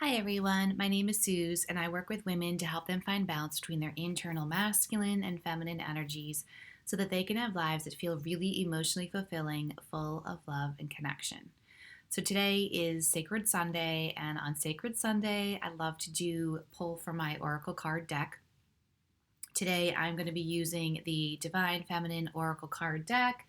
Hi everyone, my name is Suze and I work with women to help them find balance between their internal masculine and feminine energies so that they can have lives that feel really emotionally fulfilling, full of love and connection. So today is Sacred Sunday, and on Sacred Sunday, I love to do pull from my Oracle card deck. Today I'm going to be using the Divine Feminine Oracle card deck.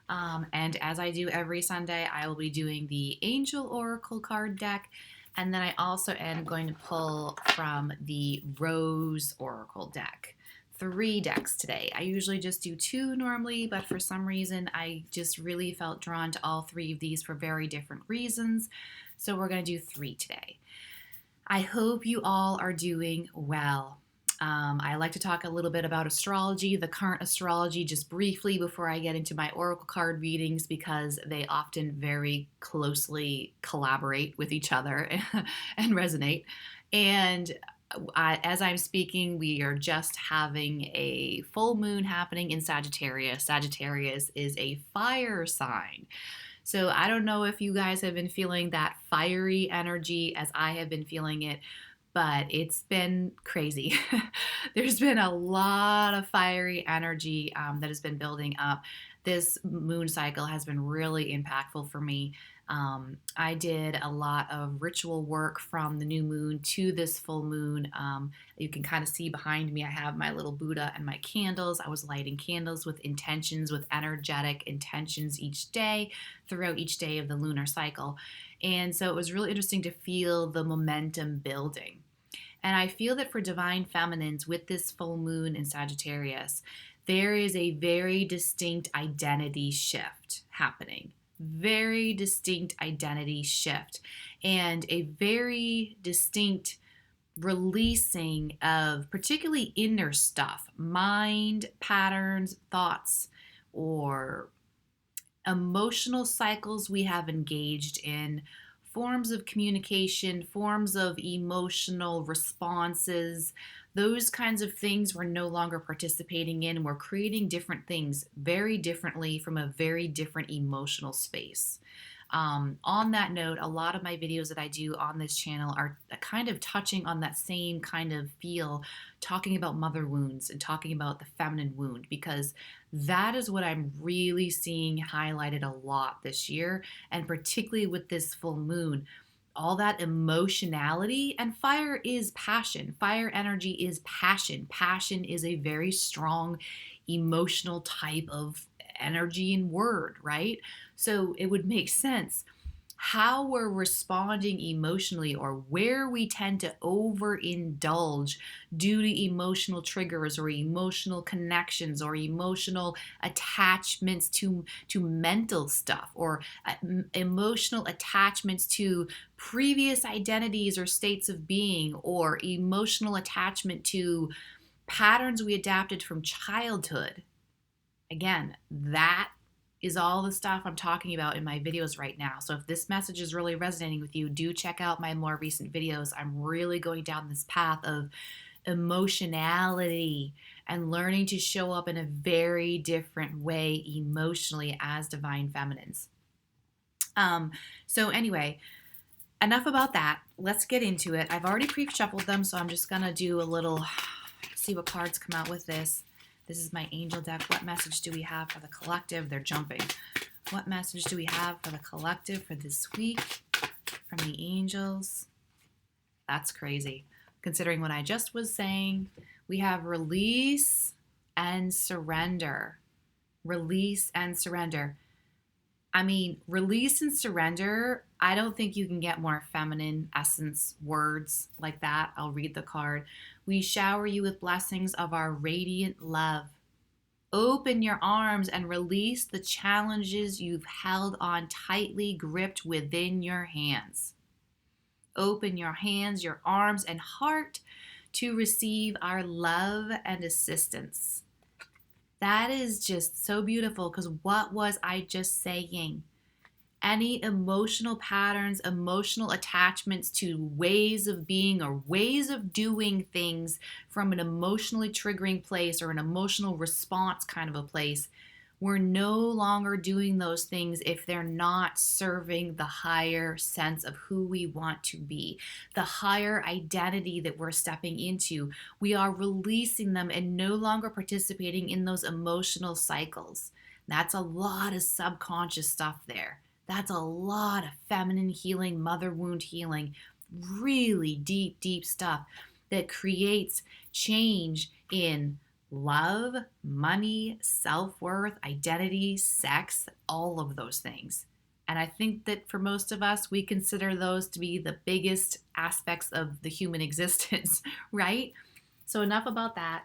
And as I do every Sunday, I will be doing the Angel Oracle card deck. And then I also am going to pull from the Rose Oracle deck. 3 decks today. I usually just do 2 normally, but for some reason I just really felt drawn to all 3 of these for very different reasons. So we're going to do 3 today. I hope you all are doing well. I like to talk a little bit about astrology, the current astrology, just briefly before I get into my oracle card readings because they often very closely collaborate with each other and resonate. And as I'm speaking, we are just having a full moon happening in Sagittarius. Sagittarius is a fire sign. So I don't know if you guys have been feeling that fiery energy as I have been feeling it, but it's been crazy. There's been a lot of fiery energy that has been building up. This moon cycle has been really impactful for me. I did a lot of ritual work from the new moon to this full moon. You can kind of see behind me, I have my little Buddha and my candles. I was lighting candles with intentions, with energetic intentions each day, throughout each day of the lunar cycle. And so it was really interesting to feel the momentum building. And I feel that for divine feminines with this full moon in Sagittarius, there is a very distinct identity shift happening. Very distinct identity shift and a very distinct releasing of particularly inner stuff, mind patterns, thoughts, or emotional cycles we have engaged in, forms of communication, forms of emotional responses, those kinds of things we're no longer participating in. We're creating different things very differently from a very different emotional space. On that note, a lot of my videos that I do on this channel are kind of touching on that same kind of feel, talking about mother wounds and talking about the feminine wound, because that is what I'm really seeing highlighted a lot this year, and particularly with this full moon. All that emotionality, and fire is passion. Fire energy is passion. Passion is a very strong emotional type of energy and word, right? So it would make sense how we're responding emotionally, or where we tend to overindulge due to emotional triggers or emotional connections or emotional attachments to mental stuff, or emotional attachments to previous identities or states of being, or emotional attachment to patterns we adapted from childhood. Again, that is all the stuff I'm talking about in my videos right now. So if this message is really resonating with you, do check out my more recent videos. I'm really going down this path of emotionality and learning to show up in a very different way emotionally as divine feminines. So anyway, enough about that. Let's get into it. I've already pre-shuffled them, so I'm just gonna do a little, see what cards come out with this. This is my angel deck. What message do we have for the collective? They're jumping. What message do we have for the collective for this week from the angels? That's crazy. Considering what I just was saying, we have release and surrender. Release and surrender. I mean, release and surrender, I don't think you can get more feminine essence words like that. I'll read the card. We shower you with blessings of our radiant love. Open your arms and release the challenges you've held on tightly gripped within your hands. Open your hands, your arms, and heart to receive our love and assistance. That is just so beautiful, because what was I just saying? Any emotional patterns, emotional attachments to ways of being or ways of doing things from an emotionally triggering place or an emotional response kind of a place, We're no longer doing those things if they're not serving the higher sense of who we want to be, the higher identity that we're stepping into. We are releasing them and no longer participating in those emotional cycles. That's a lot of subconscious stuff there. That's a lot of feminine healing, mother wound healing, really deep, deep stuff that creates change in love, money, self-worth, identity, sex, all of those things. And I think that for most of us, we consider those to be the biggest aspects of the human existence, right? So enough about that.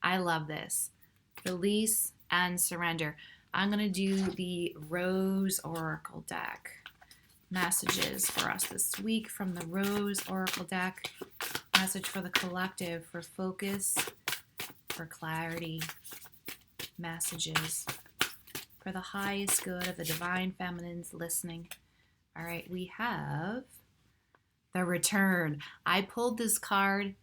I love this. Release and surrender. I'm going to do the Rose Oracle deck. Messages for us this week from the Rose Oracle deck. Message for the collective, for focus, for clarity, messages for the highest good of the divine feminines listening. All right, we have the Return. I pulled this card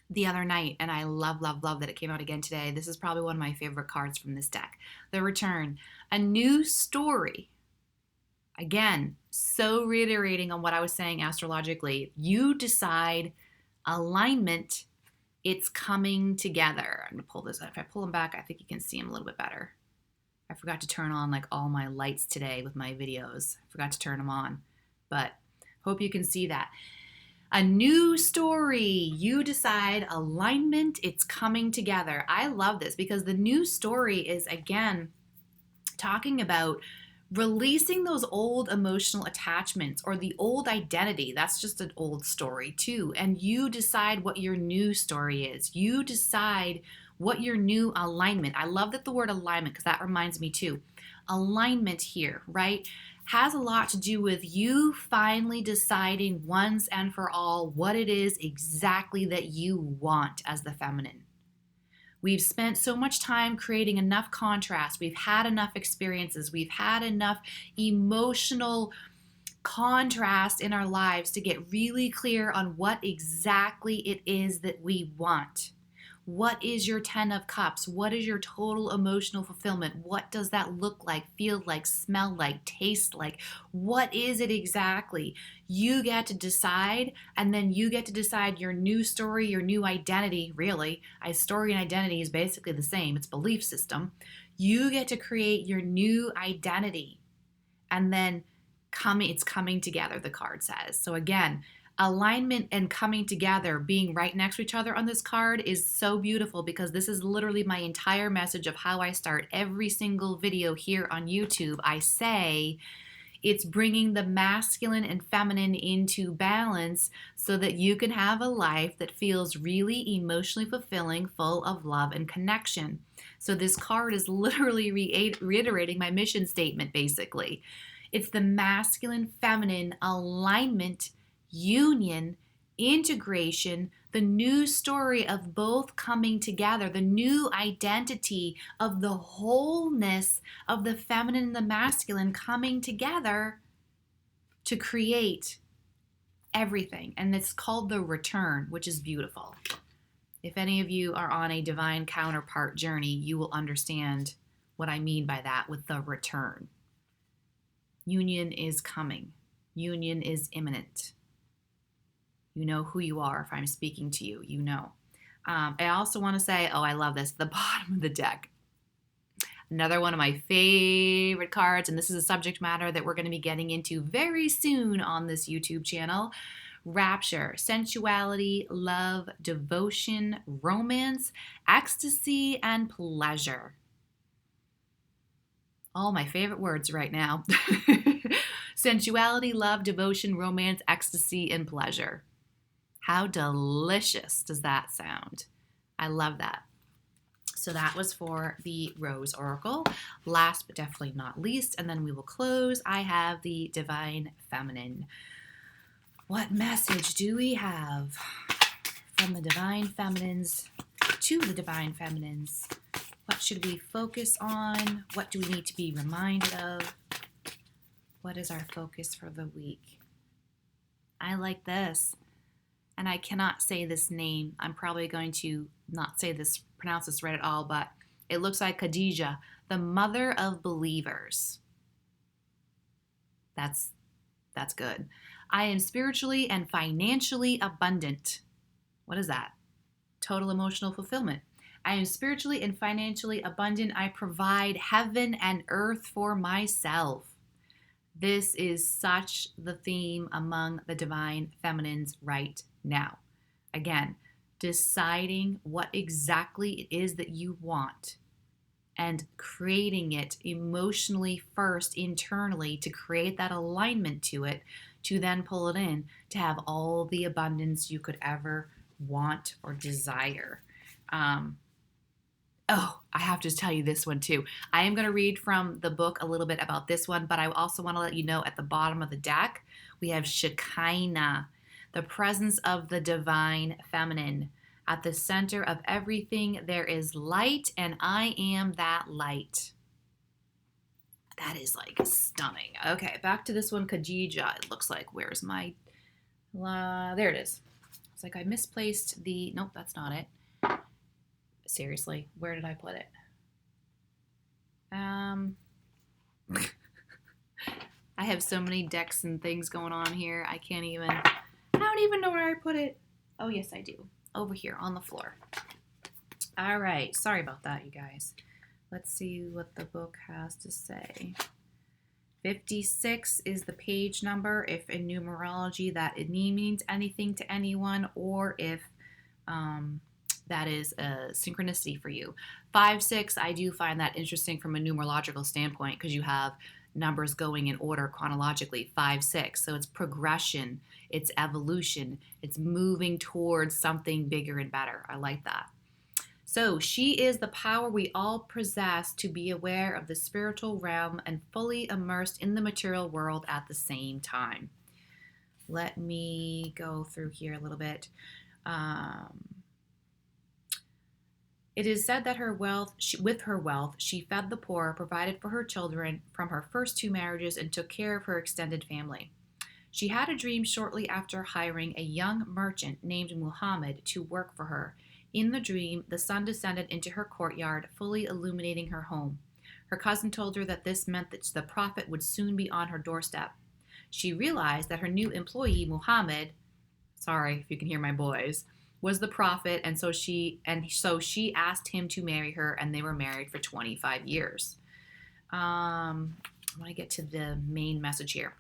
the other night and I love that it came out again today. This is probably one of my favorite cards from this deck. The Return, a new story. Again, so reiterating on what I was saying astrologically. You decide alignment. It's coming together. I'm going to pull this. If I pull them back, I think you can see them a little bit better. I forgot to turn on like all my lights today with my videos. I forgot to turn them on, but hope you can see that. A new story. You decide alignment. It's coming together. I love this because the new story is, again, talking about releasing those old emotional attachments or the old identity. That's just an old story too. And you decide what your new story is. You decide what your new alignment. I love that the word alignment, because that reminds me too. Alignment here, right, has a lot to do with you finally deciding once and for all what it is exactly that you want as the feminine. We've spent so much time creating enough contrast. We've had enough experiences. We've had enough emotional contrast in our lives to get really clear on what exactly it is that we want. What is your 10 of Cups? What is your total emotional fulfillment? What does that look like, feel like, smell like, taste like? What is it exactly? You get to decide, and then you get to decide your new story, your new identity, really. Story and identity is basically the same. It's belief system. You get to create your new identity, and then it's coming together, the card says. So again, alignment and coming together, being right next to each other on this card is so beautiful, because this is literally my entire message of how I start every single video here on YouTube. I say it's bringing the masculine and feminine into balance so that you can have a life that feels really emotionally fulfilling, full of love and connection. So this card is literally reiterating my mission statement, basically. It's the masculine, feminine alignment, union, integration, the new story of both coming together, the new identity of the wholeness of the feminine and the masculine coming together to create everything. And it's called the Return, which is beautiful. If any of you are on a divine counterpart journey, you will understand what I mean by that with the Return. Union is coming. Union is imminent. You know who you are if I'm speaking to you. You know. I also want to say, I love this, the bottom of the deck. Another one of my favorite cards, and this is a subject matter that we're going to be getting into very soon on this YouTube channel. Rapture, sensuality, love, devotion, romance, ecstasy, and pleasure. All my favorite words right now. Sensuality, love, devotion, romance, ecstasy, and pleasure. How delicious does that sound? I love that. So that was for the Rose Oracle. Last but definitely not least, and then we will close, I have the Divine Feminine. What message do we have from the Divine Feminines to the Divine Feminines? What should we focus on? What do we need to be reminded of? What is our focus for the week? I like this. And I cannot say this name. I'm probably going to not pronounce this right at all, but It looks like Khadijah, the mother of believers. That's good. I am spiritually and financially abundant. What is that? Total emotional fulfillment. I am spiritually and financially abundant. I provide heaven and earth for myself. This is such the theme among the divine feminines right now. Again, deciding what exactly it is that you want and creating it emotionally first internally to create that alignment to it, to then pull it in to have all the abundance you could ever want or desire. I have to tell you this one too. I am going to read from the book a little bit about this one, but I also want to let you know at the bottom of the deck, we have Shekinah, the presence of the divine feminine. At the center of everything, there is light, and I am that light. That is like stunning. Okay, back to this one, Khadijah. It looks like, where's my, there it is. It's like I misplaced the, nope, that's not it. Seriously, where did I put it? I have so many decks and things going on here. I don't even know where I put it. Oh, yes, I do. Over here on the floor. All right. Sorry about that, you guys. Let's see what the book has to say. 56 is the page number, if in numerology that it means anything to anyone, or if that is a synchronicity for you. 5-6, I do find that interesting from a numerological standpoint because you have numbers going in order chronologically. 5-6, so it's progression, it's evolution, it's moving towards something bigger and better. I like that. So she is the power we all possess to be aware of the spiritual realm and fully immersed in the material world at the same time. Let me go through here a little bit. It is said that with her wealth, she fed the poor, provided for her children from her first 2 marriages, and took care of her extended family. She had a dream shortly after hiring a young merchant named Muhammad to work for her. In the dream, the sun descended into her courtyard, fully illuminating her home. Her cousin told her that this meant that the prophet would soon be on her doorstep. She realized that her new employee, Muhammad, sorry if you can hear my boys, was the prophet, and so she asked him to marry her, and they were married for 25 years. I want to get to the main message here.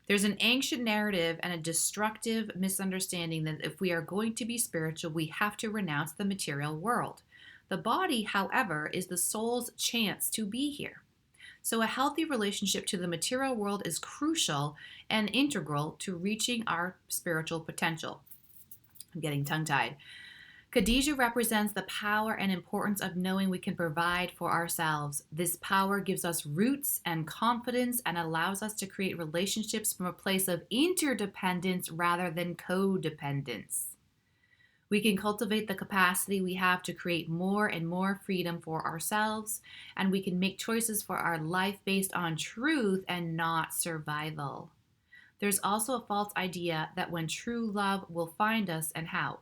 There's an ancient narrative and a destructive misunderstanding that if we are going to be spiritual, we have to renounce the material world. The body, however, is the soul's chance to be here. So a healthy relationship to the material world is crucial and integral to reaching our spiritual potential. I'm getting tongue-tied. Khadijah represents the power and importance of knowing we can provide for ourselves. This power gives us roots and confidence and allows us to create relationships from a place of interdependence rather than codependence. We can cultivate the capacity we have to create more and more freedom for ourselves, and we can make choices for our life based on truth and not survival. There's also a false idea that when true love will find us and how.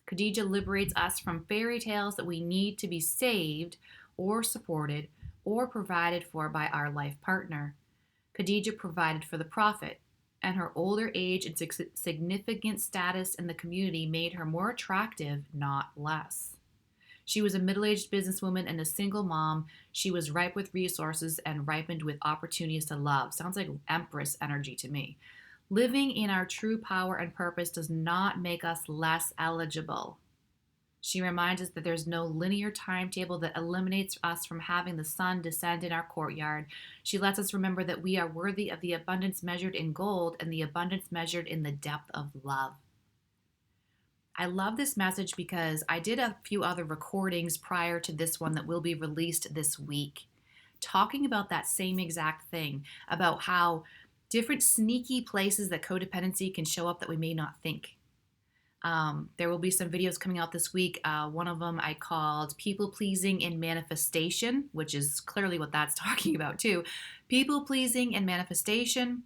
Khadijah liberates us from fairy tales that we need to be saved or supported or provided for by our life partner. Khadijah provided for the prophet, and her older age and significant status in the community made her more attractive, not less. She was a middle-aged businesswoman and a single mom. She was ripe with resources and ripened with opportunities to love. Sounds like Empress energy to me. Living in our true power and purpose does not make us less eligible. She reminds us that there's no linear timetable that eliminates us from having the sun descend in our courtyard. She lets us remember that we are worthy of the abundance measured in gold and the abundance measured in the depth of love. I love this message because I did a few other recordings prior to this one that will be released this week, talking about that same exact thing, about how different sneaky places that codependency can show up that we may not think. There will be some videos coming out this week. One of them I called People Pleasing and Manifestation, which is clearly what that's talking about too. People Pleasing and Manifestation.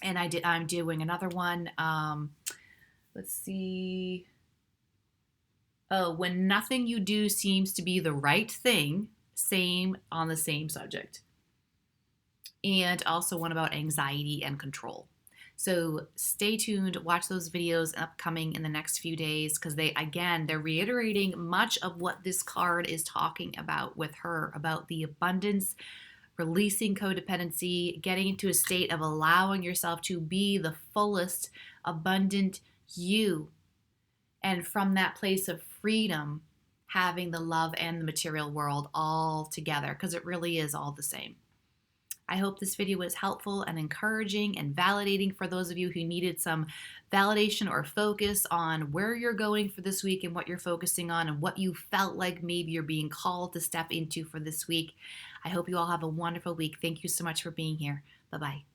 And I'm doing another one. Let's see. When nothing you do seems to be the right thing, same on the same subject. And also one about anxiety and control. So stay tuned, watch those videos upcoming in the next few days because they're reiterating much of what this card is talking about with her, about the abundance, releasing codependency, getting into a state of allowing yourself to be the fullest, abundant you. And from that place of freedom, having the love and the material world all together because it really is all the same. I hope this video was helpful and encouraging and validating for those of you who needed some validation or focus on where you're going for this week and what you're focusing on and what you felt like maybe you're being called to step into for this week. I hope you all have a wonderful week. Thank you so much for being here. Bye-bye.